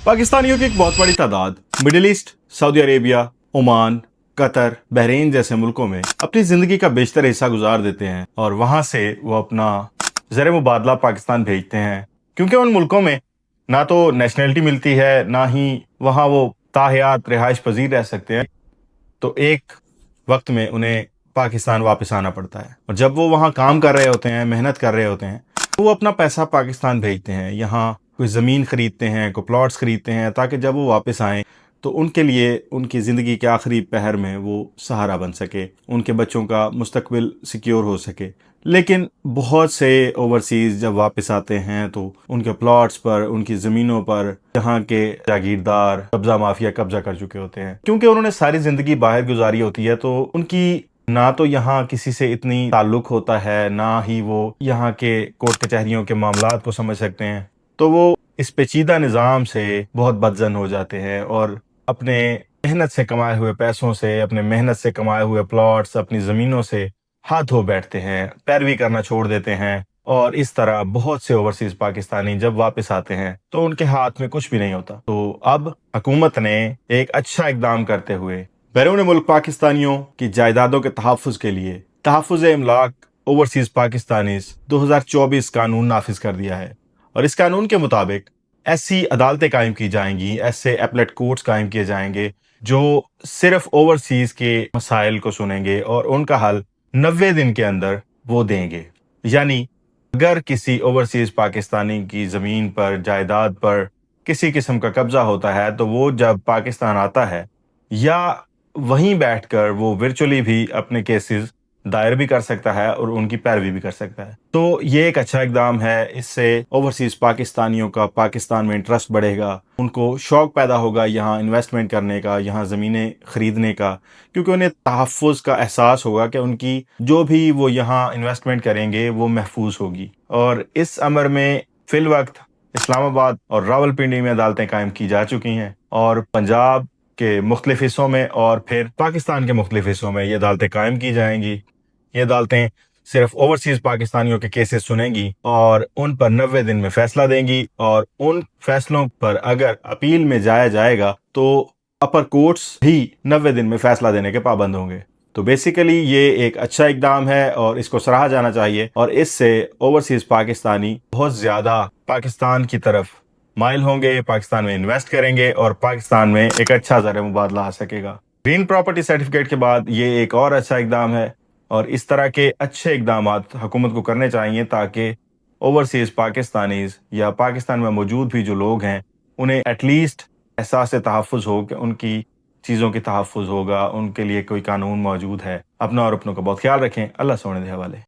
पाकिस्तानियों की एक बहुत बड़ी तादाद middle east, Saudi Arabia, Oman, Qatar, Bahrain जैसे मुल्कों में अपनी ज़िंदगी का बेशतर हिस्सा गुजार देते हैं और वहाँ से वो अपना ज़र मुबादला पाकिस्तान भेजते हैं, क्योंकि उन मुल्कों में ना तो नेशनलिटी मिलती है, ना ही वहाँ वो ताहयात रिहाइश पजीर रह सकते हैं। तो एक वक्त में उन्हें पाकिस्तान वापस आना पड़ता है, और जब वो वहाँ काम कर रहे होते हैं, मेहनत कर रहे होते हैं, तो वो अपना पैसा पाकिस्तान भेजते हैं। यहाँ कोई ज़मीन ख़रीदते हैं, कोई प्लॉट्स ख़रीदते हैं, ताकि जब वो वापस आएँ तो उनके लिए उनकी ज़िंदगी के आखिरी पहर में वो सहारा बन सके, उनके बच्चों का मुस्तकबिल सिक्योर हो सके। लेकिन बहुत से ओवरसीज़ जब वापस आते हैं तो उनके प्लॉट्स पर, उनकी ज़मीनों पर यहाँ के जागीरदार, कब्ज़ा माफिया कब्ज़ा कर चुके होते हैं। क्योंकि उन्होंने सारी ज़िंदगी बाहर गुजारी होती है, तो उनकी ना तो यहाँ किसी से इतनी ताल्लुक़ होता है, ना ही वो यहाँ के कोर्ट कचहरियों के मामलात को समझ सकते हैं। तो वो इस पेचीदा निज़ाम से बहुत बदज़न हो जाते हैं और अपने मेहनत से कमाए हुए पैसों से, अपने मेहनत से कमाए हुए प्लॉट्स, अपनी ज़मीनों से हाथ धो बैठते हैं, पैरवी करना छोड़ देते हैं। और इस तरह बहुत से ओवरसीज़ पाकिस्तानी जब वापस आते हैं तो उनके हाथ में कुछ भी नहीं होता। तो अब हुकूमत ने एक अच्छा इक़दाम करते हुए बैरून मुल्क पाकिस्तानियों की जायदादों के तहफ़्फ़ुज़ के लिए तहफ़्फ़ुज़ इमलाक ओवरसीज़ पाकिस्तानीज़ 2024 कानून नाफिज कर दिया है। और इस कानून के मुताबिक ऐसी अदालतें कायम की जाएंगी, ऐसे एपलेट कोर्ट्स कायम किए जाएंगे जो सिर्फ ओवरसीज़ के मसाइल को सुनेंगे और उनका हल 90 दिन के अंदर वो देंगे। यानी अगर किसी ओवरसीज़ पाकिस्तानी की ज़मीन पर, जायदाद पर किसी किस्म का कब्ज़ा होता है, तो वो जब पाकिस्तान आता है या वहीं बैठकर वो वर्चुअली भी अपने केसेस दायर भी कर सकता है और उनकी पैरवी भी कर सकता है। तो ये एक अच्छा इक़दाम है। इससे ओवरसीज़ पाकिस्तानियों का पाकिस्तान में इंटरेस्ट बढ़ेगा, उनको शौक़ पैदा होगा यहाँ इन्वेस्टमेंट करने का, यहाँ ज़मीनें ख़रीदने का, क्योंकि उन्हें तहफ़्फ़ुज़ का एहसास होगा कि उनकी जो भी वो यहाँ इन्वेस्टमेंट करेंगे वो महफूज होगी। और इस अमर में फ़िलवक्त इस्लामाबाद और रावलपिंडी में अदालतें कायम की जा चुकी हैं, और पंजाब के मुख्तलिफ़ हिस्सों में और फिर पाकिस्तान के मुख्तलिफ़ हिस्सों में ये अदालतें कायम की जाएंगी। ये अदालतें सिर्फ ओवरसीज़ पाकिस्तानियों के केसेस सुनेंगी और उन पर 90 दिन में फैसला देंगी, और उन फैसलों पर अगर अपील में जाया जाएगा तो अपर कोर्ट्स भी 90 दिन में फैसला देने के पाबंद होंगे। तो बेसिकली ये एक अच्छा इक़दाम है और इसको सराहा जाना चाहिए, और इससे ओवरसीज़ पाकिस्तानी बहुत ज़्यादा पाकिस्तान की तरफ माइल होंगे, पाकिस्तान में इन्वेस्ट करेंगे और पाकिस्तान में एक अच्छा ज़र मुबादला आ सकेगा। ग्रीन प्रॉपर्टी सर्टिफिकेट के बाद ये एक और अच्छा इक़दाम है, और इस तरह के अच्छे इक़दामात हुकूमत को करने चाहिए ताकि ओवरसीज़ पाकिस्तानीज़ या पाकिस्तान में मौजूद भी जो लोग हैं उन्हें एटलीस्ट एहसास तहफ़्फ़ुज़ हो कि उनकी चीज़ों की तहफ़्फ़ुज़ होगा, उनके लिए कोई कानून मौजूद है। अपना और अपनों का बहुत ख्याल रखें। अल्लाह सोने दे हवाले।